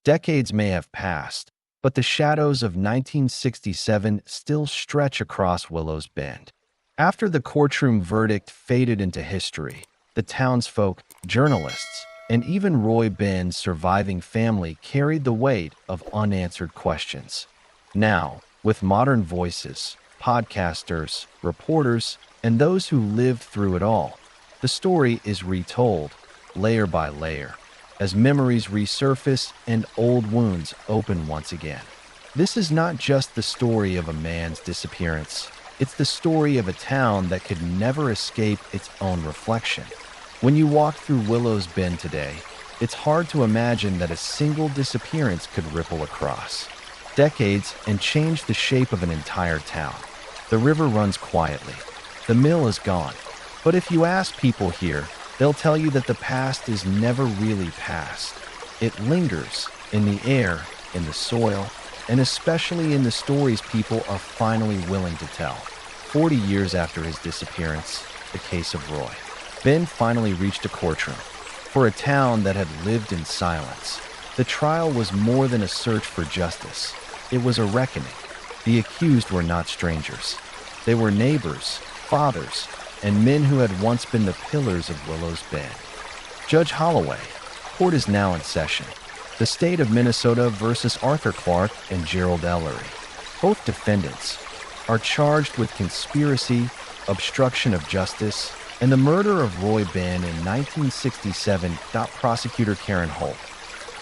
Decades may have passed, but the shadows of 1967 still stretch across Willow's Bend. After the courtroom verdict faded into history, the townsfolk, journalists, and even Roy Benn's surviving family carried the weight of unanswered questions. Now, with modern voices, podcasters, reporters, and those who lived through it all, the story is retold, layer by layer, as memories resurface and old wounds open once again. This is not just the story of a man's disappearance. It's the story of a town that could never escape its own reflection. When you walk through Willow's Bend today, it's hard to imagine that a single disappearance could ripple across decades and change the shape of an entire town. The river runs quietly. The mill is gone. But if you ask people here, they'll tell you that the past is never really past. It lingers in the air, in the soil, and especially in the stories people are finally willing to tell. 40 years after his disappearance, the case of Roy Benn finally reached a courtroom. For a town that had lived in silence, the trial was more than a search for justice. It was a reckoning. The accused were not strangers. They were neighbors, fathers, and men who had once been the pillars of Willow's Bend. Judge Holloway, court is now in session. The state of Minnesota versus Arthur Clark and Gerald Ellery. Both defendants are charged with conspiracy, obstruction of justice, and the murder of Roy Benn in 1967. Prosecutor Karen Holt.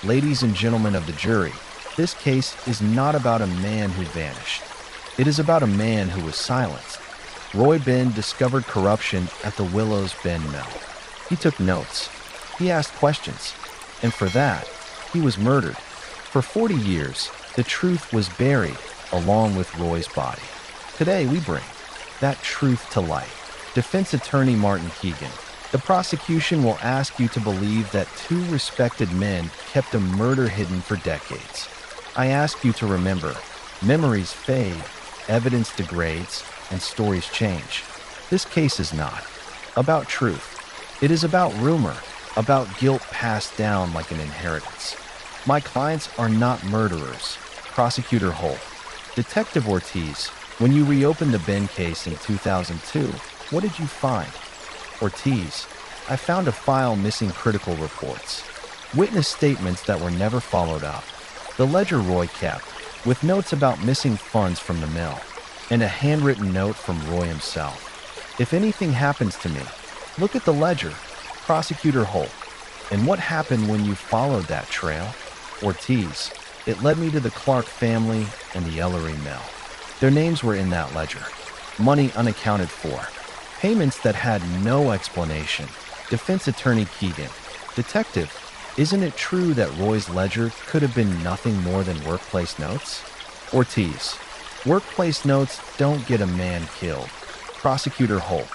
Ladies and gentlemen of the jury, this case is not about a man who vanished. It is about a man who was silenced. Roy Benn discovered corruption at the Willow's Bend mill. He took notes. He asked questions. And for that, he was murdered. For 40 years, the truth was buried along with Roy's body. Today, we bring that truth to light. Defense attorney Martin Keegan. The prosecution will ask you to believe that two respected men kept a murder hidden for decades. I ask you to remember, memories fade, evidence degrades, and stories change. This case is not about truth. It is about rumor, about guilt passed down like an inheritance. My clients are not murderers. Prosecutor Holt. Detective Ortiz, when you reopened the Benn case in 2002, what did you find? Ortiz, I found a file missing critical reports, witness statements that were never followed up, the ledger Roy kept, with notes about missing funds from the mill, and a handwritten note from Roy himself. If anything happens to me, look at the ledger. Prosecutor Holt. And what happened when you followed that trail? Ortiz. It led me to the Clark family and the Ellery mill. Their names were in that ledger. Money unaccounted for. Payments that had no explanation. Defense attorney Keegan. Detective, isn't it true that Roy's ledger could have been nothing more than workplace notes? Ortiz. Workplace notes don't get a man killed. Prosecutor Holt.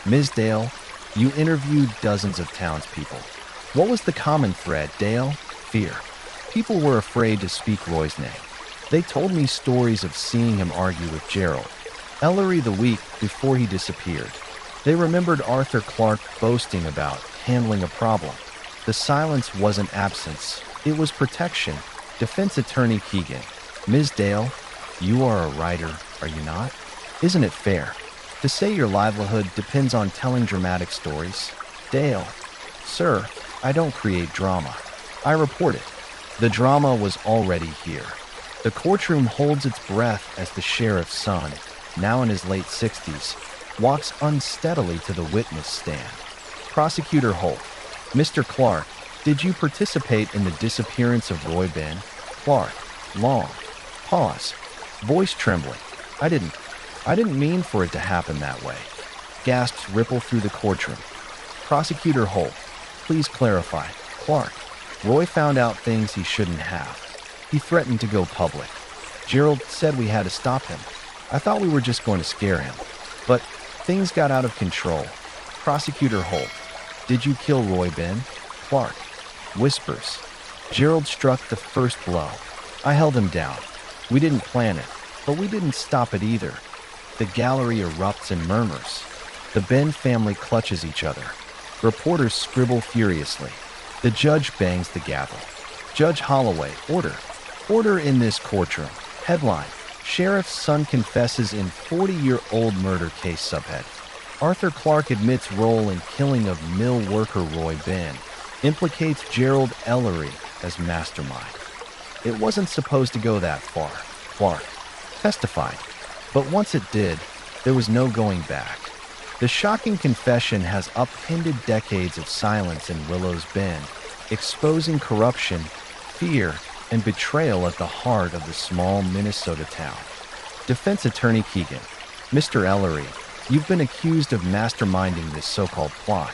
Ms. Dale, you interviewed dozens of townspeople. What was the common thread, Dale? Fear. People were afraid to speak Roy's name. They told me stories of seeing him argue with Gerald Ellery the week before he disappeared. They remembered Arthur Clark boasting about handling a problem. The silence wasn't absence, it was protection. Defense attorney Keegan. Ms. Dale, you are a writer, are you not? Isn't it fair to say your livelihood depends on telling dramatic stories? Dale. Sir, I don't create drama. I report it. The drama was already here. The courtroom holds its breath as the sheriff's son, now in his late 60s, walks unsteadily to the witness stand. Prosecutor Holt. Mr. Clark, did you participate in the disappearance of Roy Benn? Clark. Long. Pause. Voice trembling. I didn't mean for it to happen that way. Gasps ripple through the courtroom. Prosecutor Holt. Please clarify. Clark. Roy found out things he shouldn't have. He threatened to go public. Gerald said we had to stop him. I thought we were just going to scare him. But things got out of control. Prosecutor Holt. Did you kill Roy Benn? Clark. Whispers. Gerald struck the first blow. I held him down. We didn't plan it, but we didn't stop it either. The gallery erupts in murmurs. The Benn family clutches each other. Reporters scribble furiously. The judge bangs the gavel. Judge Holloway, order. Order in this courtroom. Headline: Sheriff's son confesses in 40-year-old murder case. Subhead: Arthur Clark admits role in killing of mill worker Roy Benn. Implicates Gerald Ellery as mastermind. It wasn't supposed to go that far, Clark testified. But once it did, there was no going back. The shocking confession has upended decades of silence in Willows Bend, exposing corruption, fear, and betrayal at the heart of the small Minnesota town. Defense attorney Keegan: Mr. Ellery, you've been accused of masterminding this so-called plot.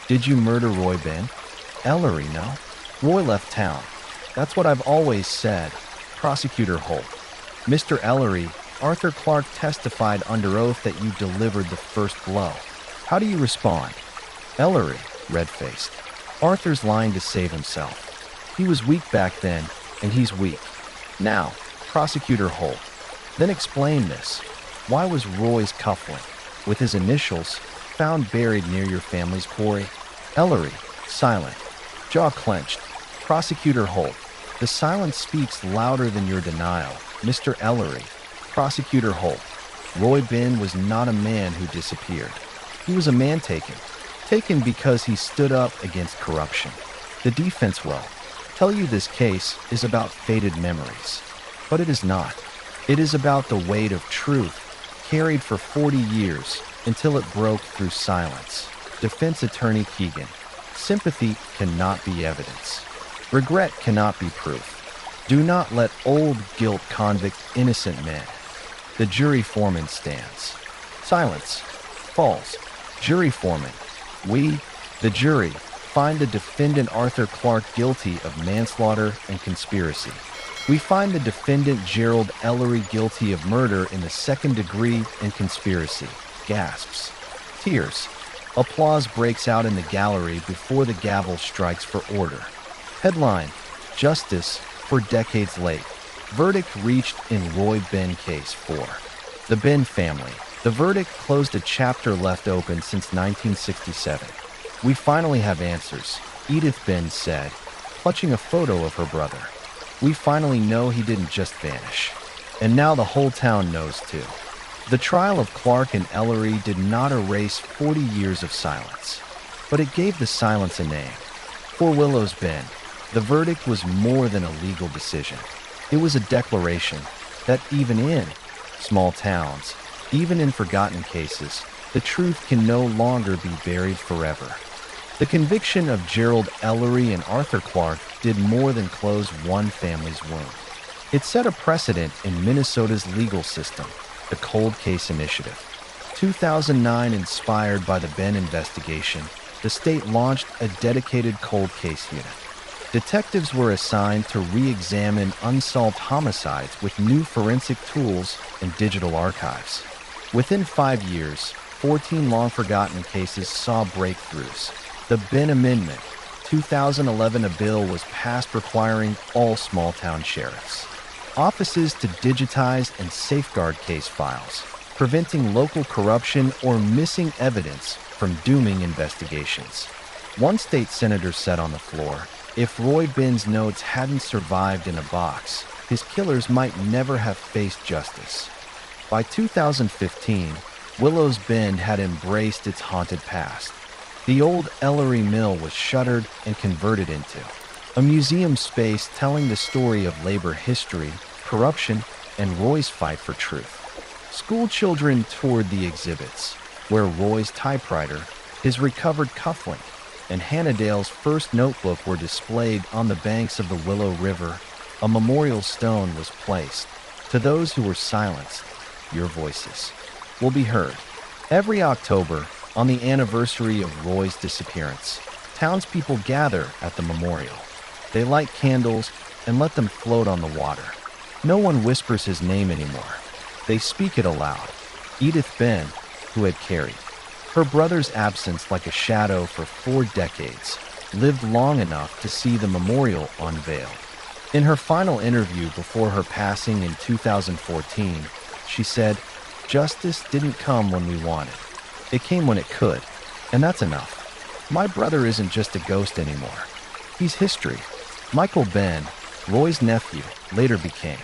Did you murder Roy Benn? Ellery: No. Roy left town. That's what I've always said. Prosecutor Holt: Mr. Ellery, Arthur Clark testified under oath that you delivered the first blow. How do you respond? Ellery, red-faced: Arthur's lying to save himself. He was weak back then, and he's weak now. Prosecutor Holt: Then explain this. Why was Roy's cufflink, with his initials, found buried near your family's quarry? Ellery, silent, jaw clenched. Prosecutor Holt: The silence speaks louder than your denial. Mr. Ellery. Prosecutor Holt: Roy Benn was not a man who disappeared. He was a man taken because he stood up against corruption. The defense will tell you this case is about faded memories, but it is not. It is about the weight of truth carried for 40 years until it broke through silence. Defense attorney Keegan: Sympathy cannot be evidence. Regret cannot be proof. Do not let old guilt convict innocent men. The jury foreman stands. Silence. Falls. Jury foreman: We, the jury, find the defendant Arthur Clark guilty of manslaughter and conspiracy. We find the defendant Gerald Ellery guilty of murder in the second degree and conspiracy. Gasps. Tears. Applause breaks out in the gallery before the gavel strikes for order. Headline: Justice for decades late. Verdict reached in Roy Benn case 4. The Benn family. The verdict closed a chapter left open since 1967. We finally have answers, Edith Benn said, clutching a photo of her brother. We finally know he didn't just vanish. And now the whole town knows too. The trial of Clark and Ellery did not erase 40 years of silence, but it gave the silence a name. For Willows Bend, the verdict was more than a legal decision. It was a declaration that even in small towns, even in forgotten cases, the truth can no longer be buried forever. The conviction of Gerald Ellery and Arthur Clark did more than close one family's wound. It set a precedent in Minnesota's legal system, the Cold Case Initiative. 2009, inspired by the Benn investigation, the state launched a dedicated cold case unit. Detectives were assigned to re-examine unsolved homicides with new forensic tools and digital archives. Within 5 years, 14 long-forgotten cases saw breakthroughs. The Benn Amendment, 2011, a bill was passed requiring all small-town sheriffs' offices to digitize and safeguard case files, preventing local corruption or missing evidence from dooming investigations. One state senator said on the floor, if Roy Benn's notes hadn't survived in a box, his killers might never have faced justice. By 2015, Willows Bend had embraced its haunted past. The old Ellery Mill was shuttered and converted into a museum space telling the story of labor history, corruption, and Roy's fight for truth. School children toured the exhibits, where Roy's typewriter, his recovered cufflink, and Hannah Dale's first notebook were displayed on the banks of the Willow River. A memorial stone was placed. To those who were silenced, your voices will be heard. Every October, on the anniversary of Roy's disappearance, townspeople gather at the memorial. They light candles and let them float on the water. No one whispers his name anymore. They speak it aloud. Edith Benn, who had carried her brother's absence like a shadow for 4 decades, lived long enough to see the memorial unveiled. In her final interview before her passing in 2014, she said, "Justice didn't come when we wanted. It came when it could, and that's enough. My brother isn't just a ghost anymore. He's history, Michael Benn, Roy's nephew, later became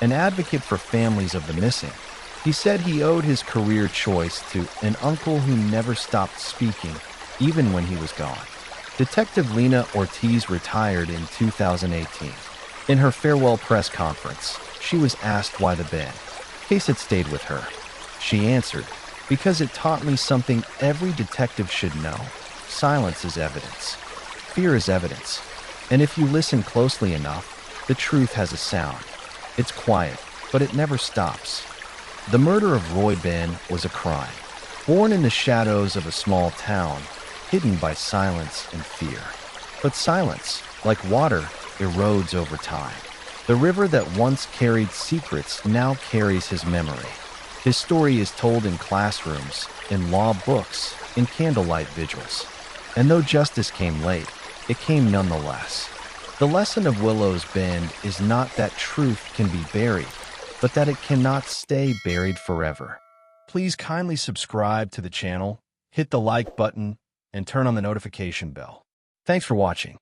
an advocate for families of the missing. He said he owed his career choice to an uncle who never stopped speaking, even when he was gone. Detective Lena Ortiz retired in 2018. In her farewell press conference, she was asked why the Benn case had stayed with her. She answered, "Because it taught me something every detective should know. Silence is evidence. Fear is evidence. And if you listen closely enough, the truth has a sound. It's quiet, but it never stops." The murder of Roy Benn was a crime, born in the shadows of a small town, hidden by silence and fear. But silence, like water, erodes over time. The river that once carried secrets now carries his memory. His story is told in classrooms, in law books, in candlelight vigils. And though justice came late, it came nonetheless. The lesson of Willow's Bend is not that truth can be buried, but that it cannot stay buried forever. Please kindly subscribe to the channel, hit the like button, and turn on the notification bell. Thanks for watching.